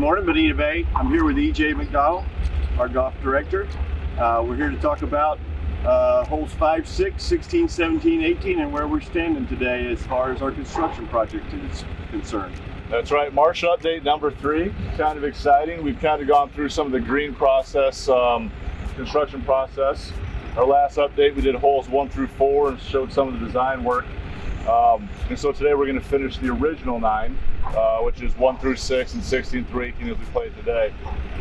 morning, Bonita Bay. I'm here with EJ McDonnell, our golf director. We're here to talk about holes 5, 6, 16, 17, 18, and where we're standing today as far as our construction project is concerned. That's right, Marsh Update number 3. Kind of exciting. We've kind of gone through some of the green process, construction process. Our last update, we did holes 1 through 4 and showed some of the design work. And so today we're going to finish the original 9, which is 1 through 6 and 16 through 18 as we play today.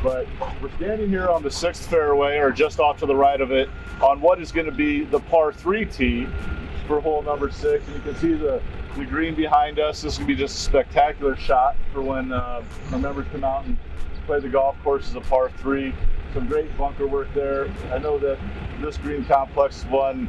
But we're standing here on the 6th fairway, or just off to the right of it, on what is going to be the par 3 tee for hole number 6. And you can see the green behind us. This is going to be just a spectacular shot for when our members come out and play the golf course as a par 3. Some great bunker work there. I know that this green complex is one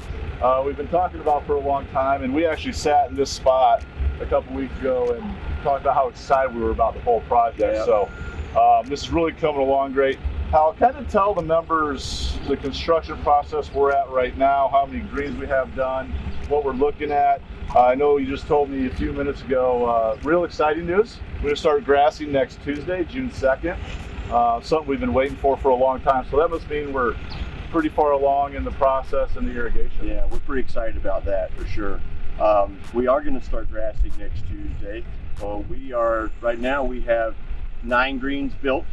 we've been talking about for a long time, and we actually sat in this spot a couple weeks ago and talked about how excited we were about the whole project. Yeah. So this is really coming along great. Hal, kind of tell the members the construction process we're at right now, how many greens we have done, what we're looking at. I know you just told me a few minutes ago, real exciting news. We're going to start grassing next Tuesday, June 2nd. Something we've been waiting for a long time. So that must mean we're pretty far along in the process and the irrigation. Yeah, we're pretty excited about that for sure. We are going to start grassing next Tuesday. Right now we have 9 greens built,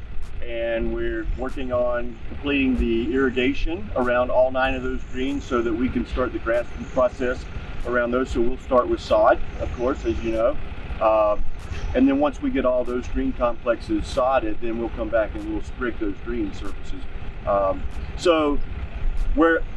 and we're working on completing the irrigation around all 9 of those greens so that we can start the grassing process around those. So we'll start with sod, of course, as you know. And then once we get all those green complexes sodded, then we'll come back and we'll sprig those green surfaces.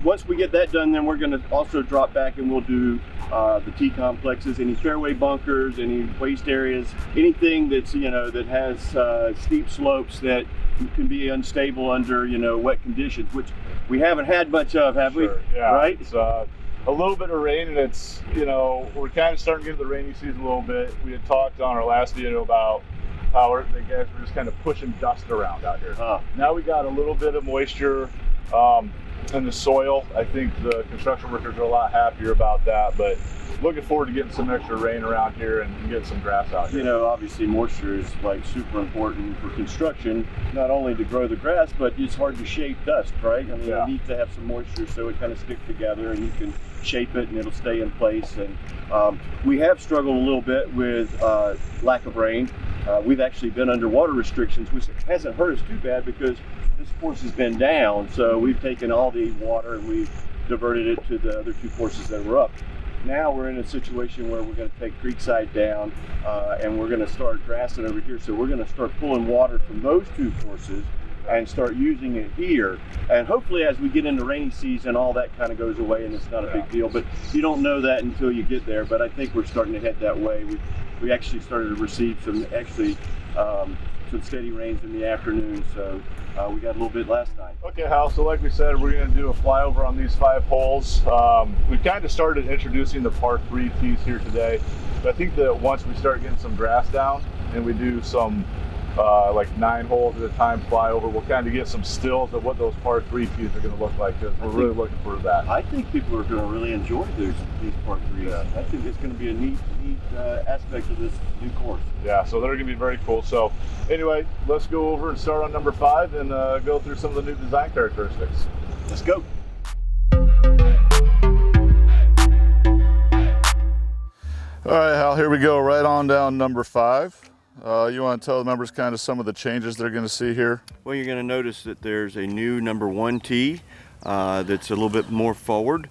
Once we get that done, then we're going to also drop back and we'll do the tee complexes, any fairway bunkers, any waste areas, anything that's that has steep slopes that can be unstable under wet conditions, which we haven't had much of, have we? Yeah. Right. It's a little bit of rain, and it's we're kind of starting to get into the rainy season a little bit. We had talked on our last video about how the guys were just kind of pushing dust around out here. Now we got a little bit of moisture in the soil. I think the construction workers are a lot happier about that, but looking forward to getting some extra rain around here and getting some grass out here. Obviously moisture is super important for construction, not only to grow the grass, but it's hard to shape dust, right? I mean, You need to have some moisture so it kind of sticks together and you can shape it and it'll stay in place. And we have struggled a little bit with lack of rain. We've actually been under water restrictions, which hasn't hurt us too bad because this course has been down. So we've taken all the water and we've diverted it to the other 2 courses that were up. Now we're in a situation where we're going to take Creekside down and we're going to start grassing over here. So we're going to start pulling water from those 2 courses and start using it here. And hopefully as we get into rainy season, all that kind of goes away and it's not a big deal. But you don't know that until you get there. But I think we're starting to head that way. We actually started to receive some steady rains in the afternoon. So we got a little bit last night. Okay, Hal, so like we said, we're going to do a flyover on these 5 holes. We've kind of started introducing the par 3 tees here today. But I think that once we start getting some grass down and we do some like 9 holes at a time flyover, we'll kind of get some stills of what those par 3 tees are going to look like, because we're really looking for that. I think people are going to really enjoy these par 3s. Yeah. I think it's going to be a neat aspect of this new course. Yeah, so they're going to be very cool. So anyway, let's go over and start on number 5 and go through some of the new design characteristics. Let's go. All right, Hal, here we go, right on down number 5. You want to tell the members kind of some of the changes they're going to see here? Well, you're going to notice that there's a new number 1 tee that's a little bit more forward.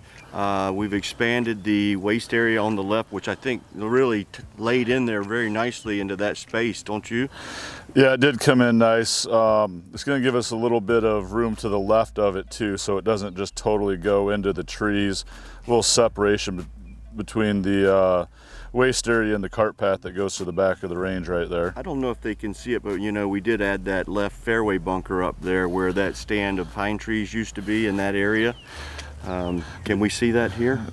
We've expanded the waste area on the left, which I think really laid in there very nicely into that space, don't you? Yeah, it did come in nice. It's going to give us a little bit of room to the left of it too, so it doesn't just totally go into the trees. A little separation between the waste area and the cart path that goes to the back of the range right there. I don't know if they can see it, but we did add that left fairway bunker up there where that stand of pine trees used to be in that area. Can we see that here?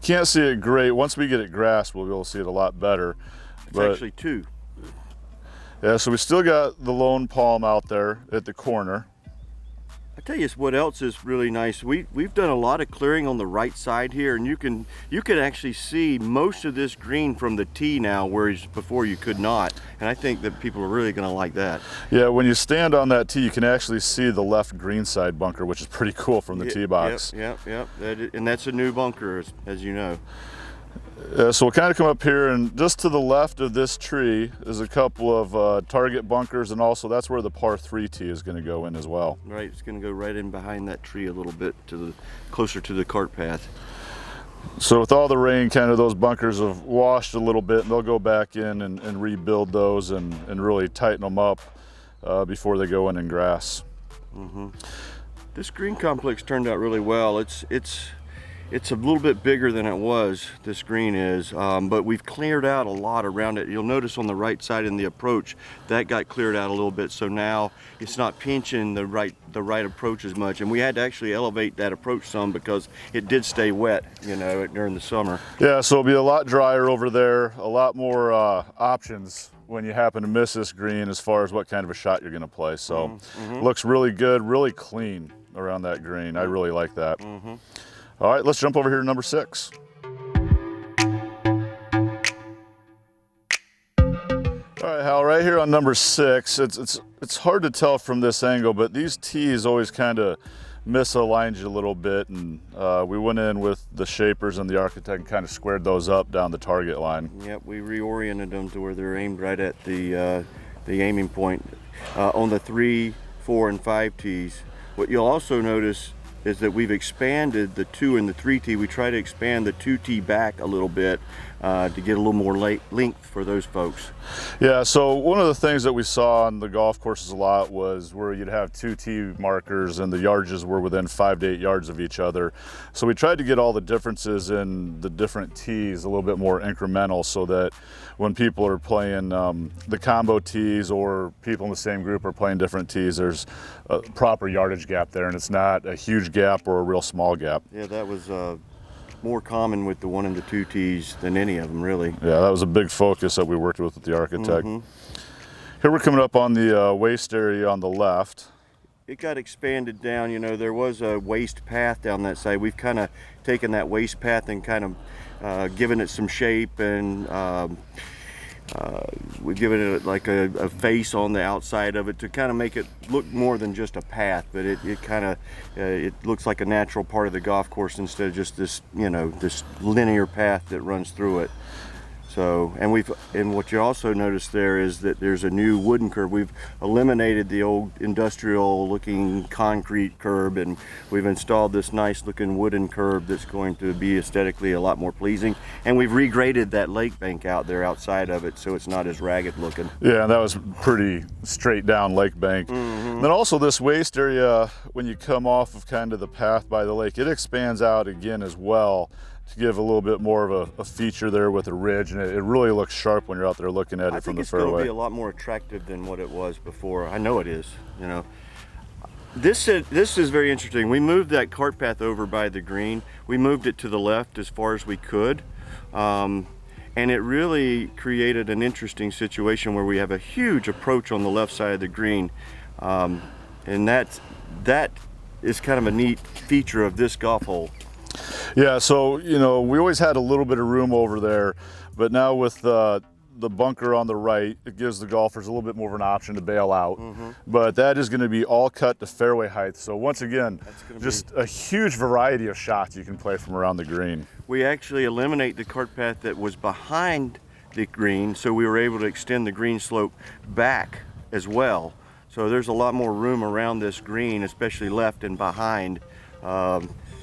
Can't see it great. Once we get it grassed, we'll be able to see it a lot better. It's actually 2. Yeah, so we still got the lone palm out there at the corner. I tell you what else is really nice. We've done a lot of clearing on the right side here, and you can actually see most of this green from the tee now, whereas before you could not. And I think that people are really going to like that. Yeah, when you stand on that tee, you can actually see the left green side bunker, which is pretty cool from the tee box. Yep. And that's a new bunker, as you know. So we'll kind of come up here, and just to the left of this tree is a couple of target bunkers, and also that's where the par 3 tee is going to go in as well. Right, it's going to go right in behind that tree a little bit, closer to the cart path. So with all the rain, kind of those bunkers have washed a little bit, and they'll go back in and rebuild those and really tighten them up before they go in and grass. This green complex turned out really well. It's a little bit bigger than it was, this green is, but we've cleared out a lot around it. You'll notice on the right side in the approach, that got cleared out a little bit, so now it's not pinching the right approach as much. And we had to actually elevate that approach some because it did stay wet, you know, during the summer. Yeah, so it'll be a lot drier over there, a lot more options when you happen to miss this green as far as what kind of a shot you're going to play. So looks really good, really clean around that green. I really like that. All right, let's jump over here to number 6. All right, Hal, right here on number 6, it's hard to tell from this angle, but these tees always kind of misaligned you a little bit, and we went in with the shapers and the architect and kind of squared those up down the target line. Yep, we reoriented them to where they're aimed right at the aiming point on the 3, 4, and 5 tees. What you'll also notice is that we've expanded the 2 and the 3 tee. We try to expand the 2 tee back a little bit to get a little more length for those folks. Yeah, so one of the things that we saw on the golf courses a lot was where you'd have 2 tee markers and the yardages were within 5 to 8 yards of each other. So we tried to get all the differences in the different tees a little bit more incremental, so that when people are playing the combo tees, or people in the same group are playing different tees, there's a proper yardage gap there, and it's not a huge gap or a real small gap. Yeah, that was more common with the 1 and the 2 tees than any of them, really. Yeah, that was a big focus that we worked with the architect. Here we're coming up on the waist area on the left. It got expanded down. You know, there was a waist path down that side. We've kind of taken that waist path and kind of given it some shape, and we've given it like a face on the outside of it to kind of make it look more than just a path, but it kind of it looks like a natural part of the golf course instead of just this, you know, this linear path that runs through it. So, and what you also notice there is that there's a new wooden curb. We've eliminated the old industrial looking concrete curb, and we've installed this nice looking wooden curb that's going to be aesthetically a lot more pleasing. And we've regraded that lake bank out there outside of it, so it's not as ragged looking. Yeah, that was pretty straight down lake bank. Then also this waist area, when you come off of kind of the path by the lake, it expands out again as well, to give a little bit more of a feature there with a ridge, and it really looks sharp when you're out there looking at it from the fairway. I think it's going to be a lot more attractive than what it was before. I know it is, you know. This is very interesting. We moved that cart path over by the green. We moved it to the left as far as we could, and it really created an interesting situation where we have a huge approach on the left side of the green, and that is kind of a neat feature of this golf hole. Yeah, so, you know, we always had a little bit of room over there, but now with the bunker on the right, it gives the golfers a little bit more of an option to bail out. But that is going to be all cut to fairway height. So once again, just a huge variety of shots you can play from around the green. We actually eliminate the cart path that was behind the green, so we were able to extend the green slope back as well. So there's a lot more room around this green, especially left and behind.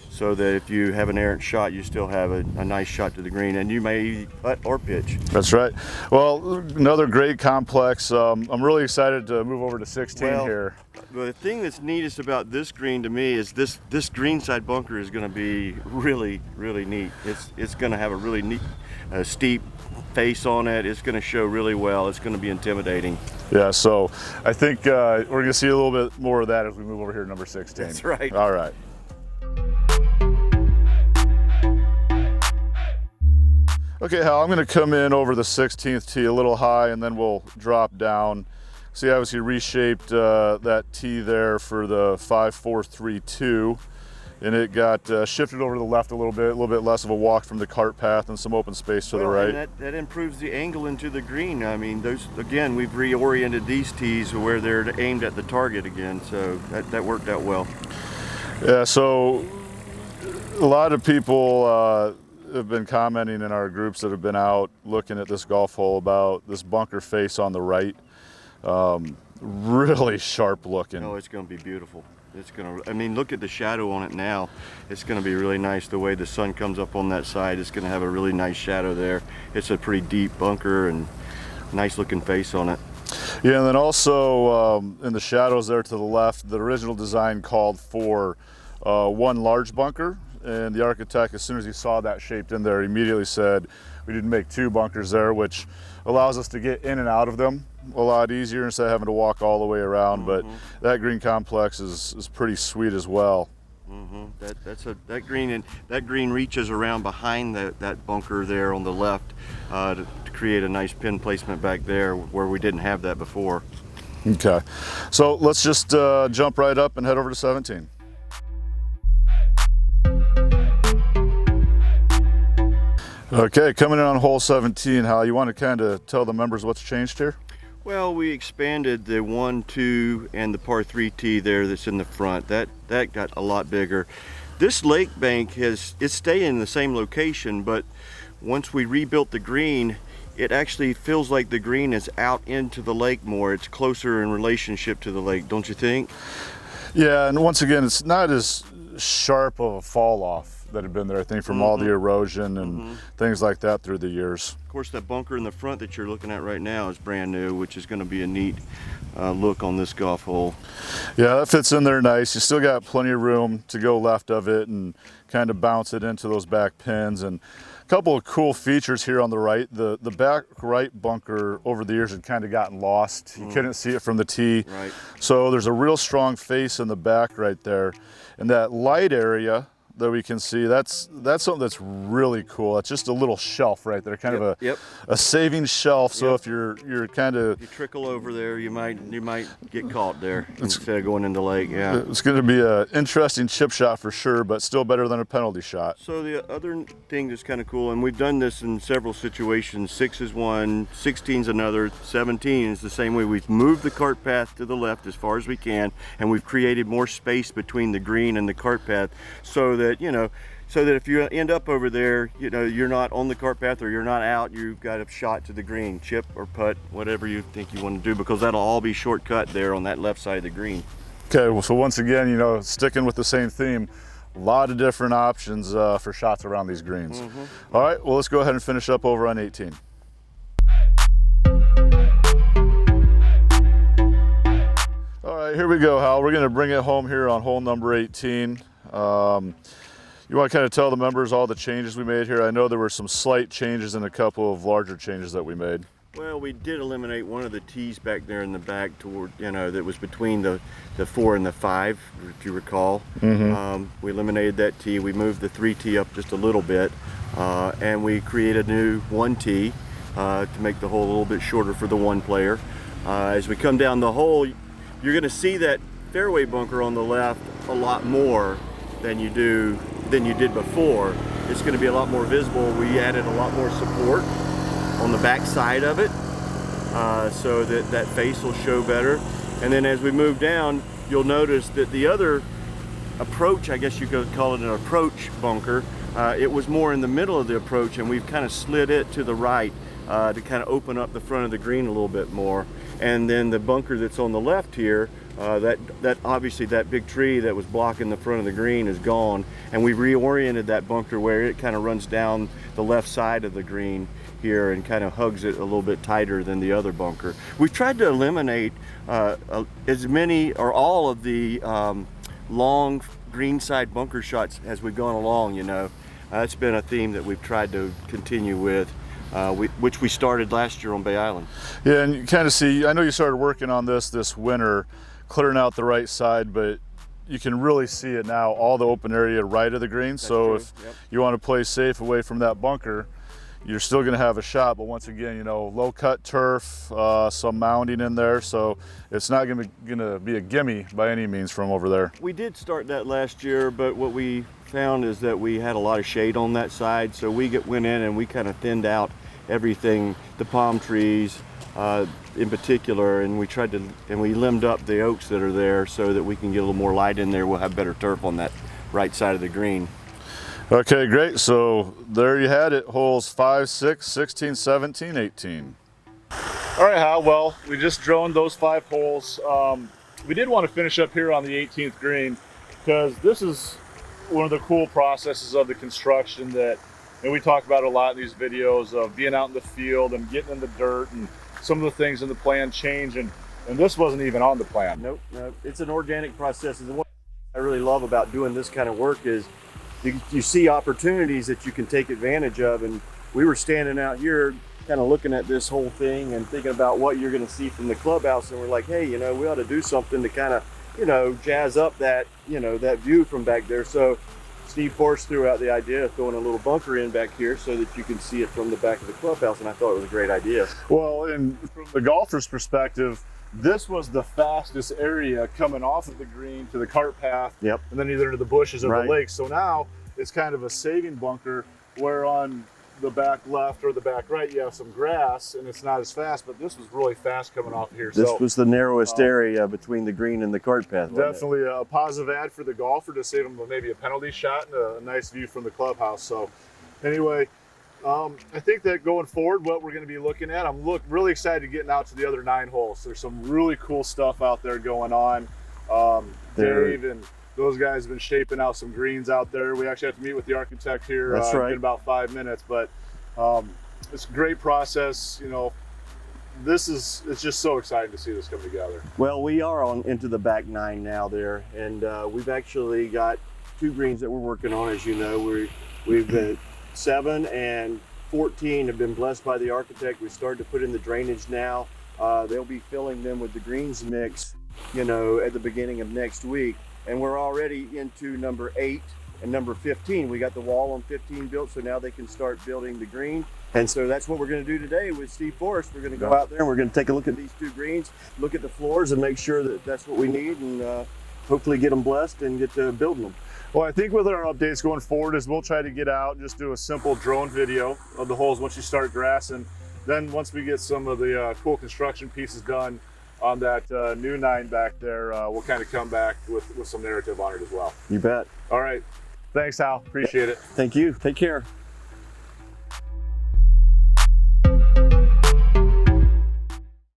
So that if you have an errant shot, you still have a nice shot to the green, and you may putt or pitch. That's right. Well, another great complex. I'm really excited to move over to 16 here. The thing that's neatest about this green to me is this greenside bunker is going to be really, really neat. It's going to have a really neat, steep face on it. It's going to show really well. It's going to be intimidating. Yeah, so I think we're going to see a little bit more of that as we move over here to number 16. That's right. All right. Okay, Hal, I'm going to come in over the 16th tee a little high, and then we'll drop down. See, obviously reshaped that tee there for the 5-4-3-2, and it got shifted over to the left a little bit less of a walk from the cart path and some open space to the right. And that improves the angle into the green. I mean, those, again, we've reoriented these tees where they're aimed at the target again, so that worked out well. Yeah, so a lot of people have been commenting in our groups that have been out looking at this golf hole about this bunker face on the right. Really sharp looking. Oh, it's going to be beautiful. It's going to, I mean, look at the shadow on it now. It's going to be really nice the way the sun comes up on that side. It's going to have a really nice shadow there. It's a pretty deep bunker and nice looking face on it. Yeah, and then also in the shadows there to the left, the original design called for one large bunker, and the architect, as soon as he saw that shaped in there, immediately said we need to make 2 bunkers there, which allows us to get in and out of them a lot easier instead of having to walk all the way around. But that green complex is pretty sweet as well. That green reaches around behind that bunker there on the left to create a nice pin placement back there where we didn't have that before. Okay, so let's just jump right up and head over to 17. Okay, coming in on hole 17, Hal, you want to kind of tell the members what's changed here? Well, we expanded the 1, 2, and the par 3 tee there that's in the front. That got a lot bigger. This lake bank it's staying in the same location, but once we rebuilt the green, it actually feels like the green is out into the lake more. It's closer in relationship to the lake, don't you think? Yeah, and once again, it's not as sharp of a fall off that had been there, I think, from all the erosion and things like that through the years. Of course, that bunker in the front that you're looking at right now is brand new, which is going to be a neat look on this golf hole. Yeah, that fits in there nice. You still got plenty of room to go left of it and kind of bounce it into those back pins. And a couple of cool features here on the right. The back right bunker over the years had kind of gotten lost. You couldn't see it from the tee. Right. So there's a real strong face in the back right there. And that light area that we can see, that's something that's really cool. It's just a little shelf right there, kind of a saving shelf. So if you're kind of, you trickle over there, you might get caught there instead of going into the lake. Yeah, it's going to be an interesting chip shot for sure, but still better than a penalty shot. So the other thing that's kind of cool, and we've done this in several situations, 6 is one, 16 is another, 17 is the same way. We've moved the cart path to the left as far as we can, and we've created more space between the green and the cart path so that, so that if you end up over there, you're not on the cart path or you're not out, you've got a shot to the green, chip or putt, whatever you think you want to do, because that'll all be shortcut there on that left side of the green. Okay, well, so once again, sticking with the same theme, a lot of different options for shots around these greens. All right, well, let's go ahead and finish up over on 18. All right, here we go, Hal. We're going to bring it home here on hole number 18. You want to kind of tell the members all the changes we made here? I know there were some slight changes and a couple of larger changes that we made. Well, we did eliminate one of the tees back there in the back toward, that was between the 4 and the 5, if you recall. We eliminated that tee. We moved the 3 tee up just a little bit, and we created a new 1 tee to make the hole a little bit shorter for the 1 player. As we come down the hole, you're going to see that fairway bunker on the left a lot more than you did before. It's going to be a lot more visible. We added a lot more support on the back side of it so that face will show better. And then as we move down, you'll notice that the other approach, I guess you could call it an approach bunker, it was more in the middle of the approach, and we've kind of slid it to the right to kind of open up the front of the green a little bit more. And then the bunker that's on the left here, that obviously that big tree that was blocking the front of the green is gone, and we reoriented that bunker where it kind of runs down the left side of the green here and kind of hugs it a little bit tighter than the other bunker. We've tried to eliminate as many or all of the long greenside bunker shots as we've gone along. That's been a theme that we've tried to continue with. Which we started last year on Bay Island. Yeah, and you kind of see, I know you started working on this winter, clearing out the right side, but you can really see it now, all the open area right of the green. That's so true. If you want to play safe away from that bunker, you're still going to have a shot, but once again, you know, low cut turf, some mounding in there, so it's not going to be a gimme by any means from over there. We did start that last year, but what we found is that we had a lot of shade on that side, so we went in and we kind of thinned out everything, the palm trees in particular, and we limbed up the oaks that are there so that we can get a little more light in there. We'll have better turf on that right side of the green. Okay, great. So there you had it, holes 5, 6, 16, 17, 18. All right, Hal, well, we just droned those 5 holes. We did want to finish up here on the 18th green because this is one of the cool processes of the construction that, and we talk about a lot in these videos of being out in the field and getting in the dirt, and some of the things in the plan change, and this wasn't even on the plan. Nope, it's an organic process. And what I really love about doing this kind of work is you see opportunities that you can take advantage of. And we were standing out here kind of looking at this whole thing and thinking about what you're going to see from the clubhouse, and we're like, hey, you know, we ought to do something to kind of, you know, jazz up that, you know, that view from back there. So Steve Forrest threw out the idea of throwing a little bunker in back here so that you can see it from the back of the clubhouse, and I thought it was a great idea. Well, and from the golfer's perspective, this was the fastest area coming off of the green to the cart path, Yep. and then either into the bushes of Right. the lake. So now it's kind of a saving bunker where on the back left or the back right you have some grass and it's not as fast, but this was really fast coming off of here. This so was the narrowest area between the green and the cart path. wasn't it? definitely a positive ad for the golfer to save him maybe a penalty shot and a nice view from the clubhouse. So anyway, I think that going forward, what we're going to be looking at, I'm really excited getting out to the other 9 holes. There's some really cool stuff out there going on. Dave and those guys have been shaping out some greens out there. We actually have to meet with the architect here That's right. in about 5 minutes, but it's a great process. You know, it's just so exciting to see this come together. Well, we are on into the back 9 now there, and we've actually got 2 greens that we're working on. As you know, we've been 7 and 14 have been blessed by the architect. We started to put in the drainage now. They'll be filling them with the greens mix, you know, at the beginning of next week. And we're already into number 8 and number 15. We got the wall on 15 built, so now they can start building the green. And so that's what we're going to do today with Steve Forrest. We're going to go out there and we're going to take a look at these 2 greens, look at the floors, and make sure that that's what we need, and hopefully get them blessed and get to building them. Well, I think with our updates going forward is we'll try to get out and just do a simple drone video of the holes once you start grassing. Then once we get some of the cool construction pieces done on that new 9 back there, we'll kind of come back with some narrative on it as well. You bet. All right. Thanks, Hal. Appreciate it. Thank you. Take care.